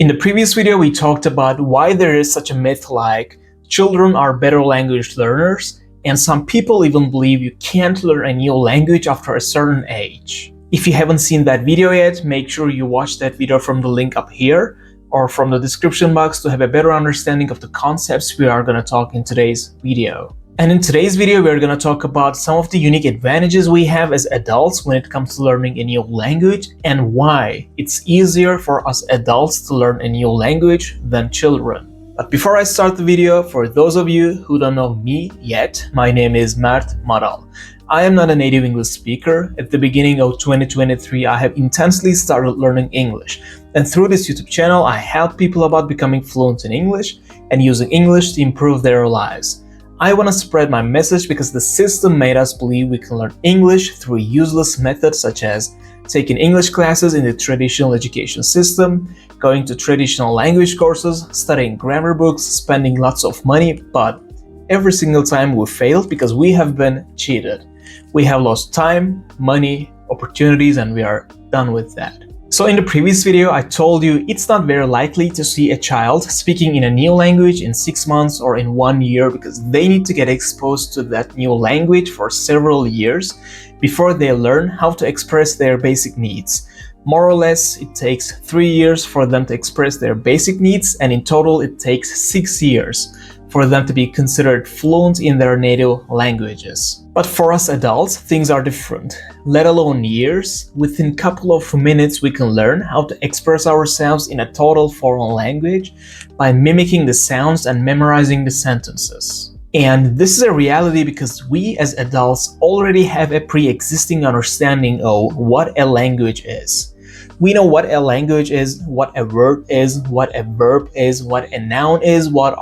In the previous video, we talked about why there is such a myth like children are better language learners, and some people even believe you can't learn a new language after a certain age. If you haven't seen that video yet, make sure you watch that video from the link up here or from the description box to have a better understanding of the concepts we are going to talk in today's video. And in today's video, we're going to talk about some of the unique advantages we have as adults when it comes to learning a new language and why it's easier for us adults to learn a new language than children. But before I start the video, for those of you who don't know me yet, my name is Mert Maral. I am not a native English speaker. At the beginning of 2023, I have intensely started learning English. And through this YouTube channel, I help people about becoming fluent in English and using English to improve their lives. I want to spread my message because the system made us believe we can learn English through useless methods such as taking English classes in the traditional education system, going to traditional language courses, studying grammar books, spending lots of money, but every single time we failed because we have been cheated. We have lost time, money, opportunities, and we are done with that. So in the previous video, I told you it's not very likely to see a child speaking in a new language in 6 months or in 1 year because they need to get exposed to that new language for several years before they learn how to express their basic needs. More or less, it takes 3 years for them to express their basic needs, and in total it takes 6 years for them to be considered fluent in their native languages. But for us adults, things are different. Let alone years, within a couple of minutes we can learn how to express ourselves in a total foreign language by mimicking the sounds and memorizing the sentences. And this is a reality because we as adults already have a pre-existing understanding of what a language is. We know what a language is, what a word is, what a verb is, what a noun is, what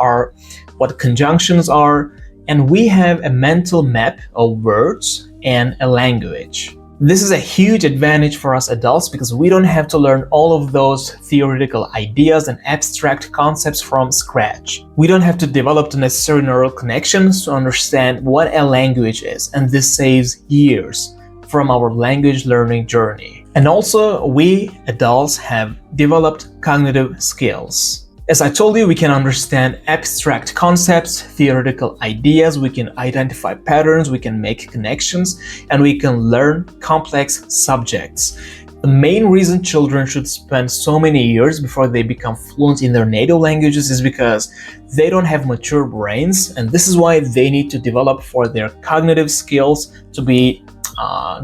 conjunctions are, and we have a mental map of words and a language. This is a huge advantage for us adults because we don't have to learn all of those theoretical ideas and abstract concepts from scratch. We don't have to develop the necessary neural connections to understand what a language is, and this saves years from our language learning journey. And also, we adults have developed cognitive skills. As I told you, we can understand abstract concepts, theoretical ideas, we can identify patterns, we can make connections, and we can learn complex subjects. The main reason children should spend so many years before they become fluent in their native languages is because they don't have mature brains, and this is why they need to develop for their cognitive skills to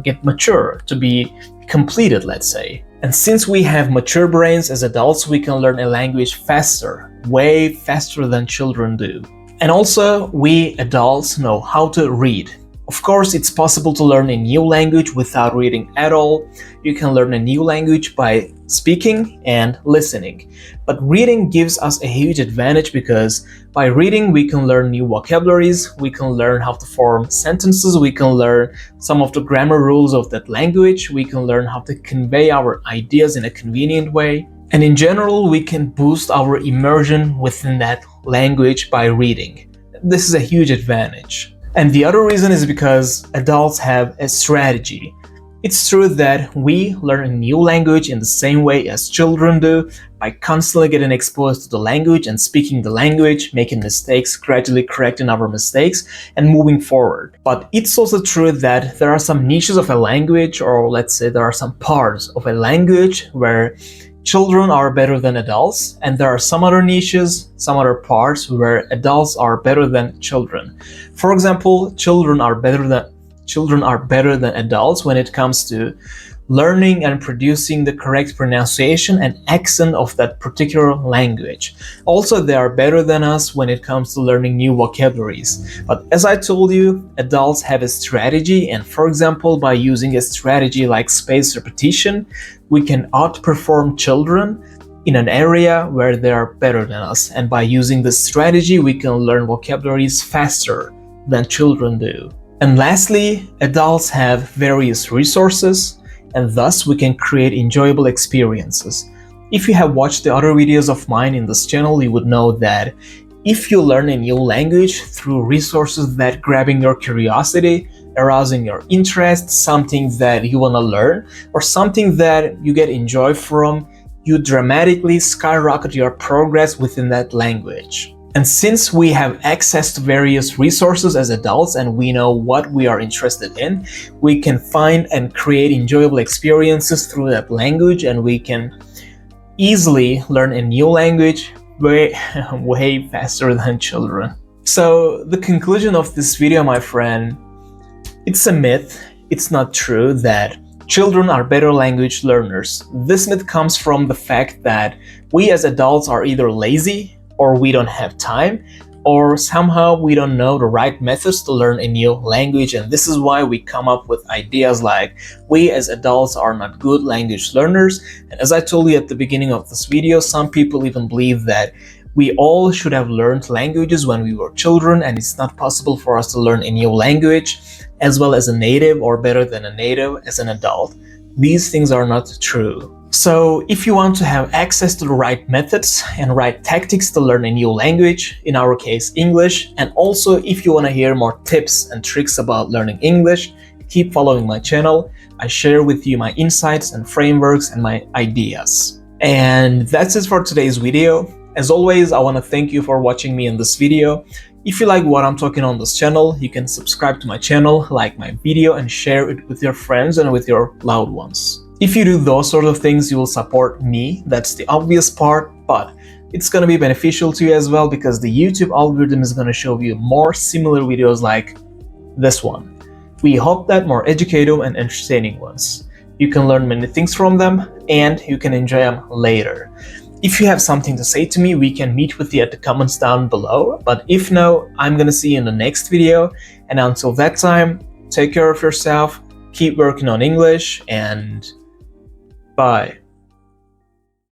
get mature, to be completed, let's say. And since we have mature brains as adults, we can learn a language faster, way faster than children do. And also, we adults know how to read. Of course, it's possible to learn a new language without reading at all. You can learn a new language by speaking and listening. But reading gives us a huge advantage because by reading we can learn new vocabularies, we can learn how to form sentences, we can learn some of the grammar rules of that language, we can learn how to convey our ideas in a convenient way. And in general, we can boost our immersion within that language by reading. This is a huge advantage. And the other reason is because adults have a strategy. It's true that we learn a new language in the same way as children do, by constantly getting exposed to the language and speaking the language, making mistakes, gradually correcting our mistakes, and moving forward. But it's also true that there are some niches of a language, or let's say there are some parts of a language where children are better than adults, and there are some other niches, some other parts where adults are better than children. For example, children are better than adults when it comes to learning and producing the correct pronunciation and accent of that particular language. Also, they are better than us when it comes to learning new vocabularies. But as I told you, adults have a strategy, and for example, by using a strategy like spaced repetition, we can outperform children in an area where they are better than us. And by using this strategy, we can learn vocabularies faster than children do. And lastly, adults have various resources, and thus we can create enjoyable experiences. If you have watched the other videos of mine in this channel, you would know that if you learn a new language through resources that grabbing your curiosity, arousing your interest, something that you want to learn, or something that you get enjoy from, you dramatically skyrocket your progress within that language. And since we have access to various resources as adults and we know what we are interested in, we can find and create enjoyable experiences through that language, and we can easily learn a new language way faster than children. So the conclusion of this video, my friend, it's a myth. It's not true that children are better language learners. This myth comes from the fact that we as adults are either lazy, or we don't have time, or somehow we don't know the right methods to learn a new language, and this is why we come up with ideas like we as adults are not good language learners. And as I told you at the beginning of this video, some people even believe that we all should have learned languages when we were children, and it's not possible for us to learn a new language as well as a native or better than a native as an adult. These things are not true. So if you want to have access to the right methods and right tactics to learn a new language, in our case English, and also if you want to hear more tips and tricks about learning English, keep following my channel. I share with you my insights and frameworks and my ideas. And that's it for today's video. As always, I want to thank you for watching me in this video. If you like what I'm talking on this channel, you can subscribe to my channel, like my video, and share it with your friends and with your loved ones. If you do those sort of things, you will support me. That's the obvious part, but it's going to be beneficial to you as well because the YouTube algorithm is going to show you more similar videos like this one. We hope that more educative and entertaining ones. You can learn many things from them and you can enjoy them later. If you have something to say to me, we can meet with you at the comments down below. But if no, I'm going to see you in the next video. And until that time, take care of yourself, keep working on English, and bye.